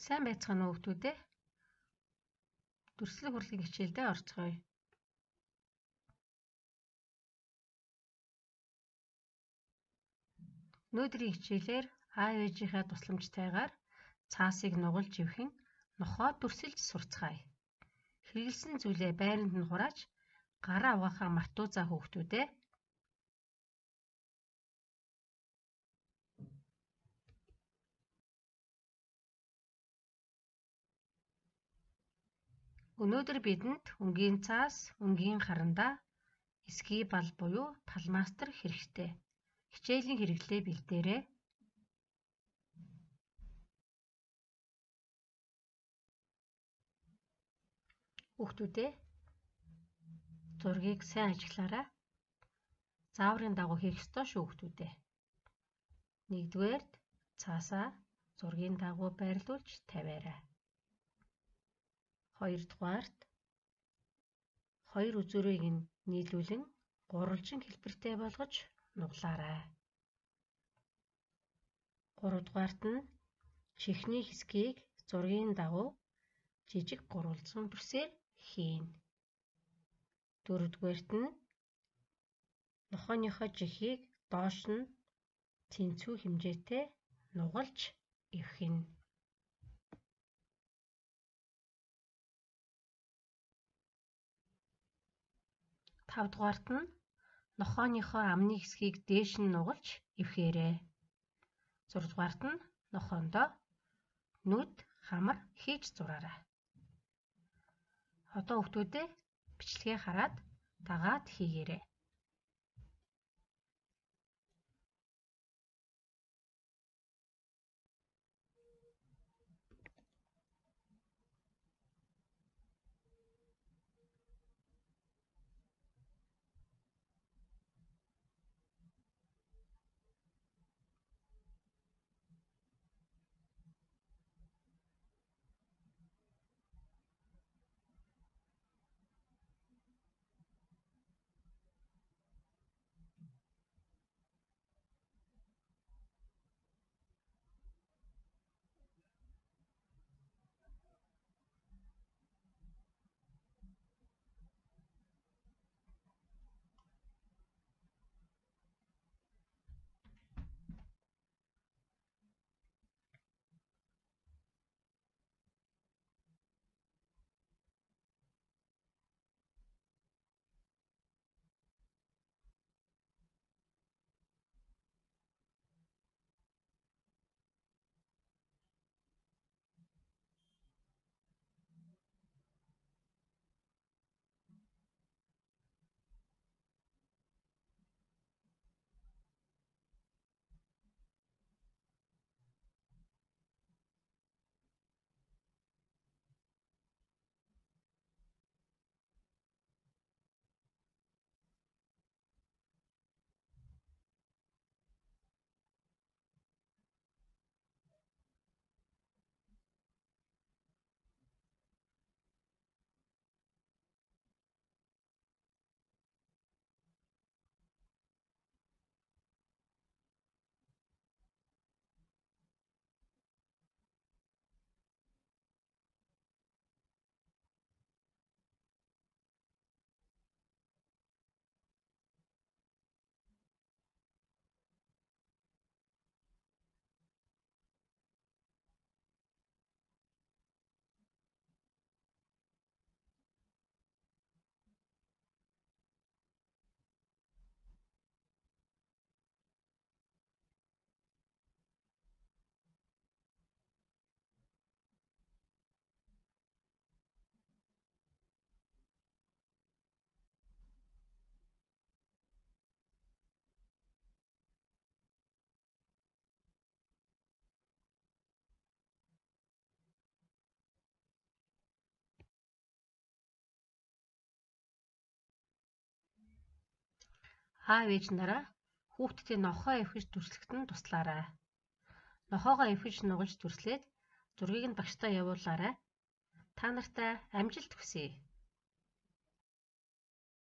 Сайн байцгаана уу хүүхдүүдээ. Дүрслэх хурлын хичээлдээ орцгоё. Өнөөдрийн хичээлээр аав ээжийнхээ тусламжтайгаар цаасыг нугалж ивхэн нохоо дүрсэлж сурцгаая. Хэрэгэлсэн зүйлээ байранд нь хурааж гараа угаахаа мартуузаа хүүхдүүдээ. Өнөөдөр бидэнд өнгийн цаас, өнгийн харандаа, эсгий бал буюу палмастер хэрэгтэй. Хичээлийн хэрэглээ бэлдээрэй. Хүүхдүүдээ зургийг сайн ажиглаарай. Зааврын дагуу хийх ёстой шүү хүүхдүүдээ. Нэгдүгээрт цаасаа зургийн дагуу байрлуулж тавиарай. Хоёрдугаарт хоёр үзүүрийг нь нийлүүлэн гурвалжин хэлбэртэй болгож нуглаарай. Гуравдугаарт нь чихний хэсгийг зургийн дагуу жижиг гурвалжин дүрсээр хийн. Дөрөвдүгээрт нь нохооныхоо жихийг доош нь тэнцүү хэмжээтэй нугалж эвхэнэ. Тавдугаарт нь нохооныхоо амны хэсгийг дээш нь нугалж эвхээрэй. Зурдугаарт нь нохоондоо нүд, хамар хийж зураарай. Одоо хүүхдүүдээ бичлэгээ хараад дагаад хийгээрэй. Аав ээж нараа хүүхдтэй нохоо эвхэж дүрслэхэд нь туслаарай. Нохоогоо эвхэж нугалж дүрслээд зургийг нь багштай явуулаарай. Та нартай амжилт хүсье.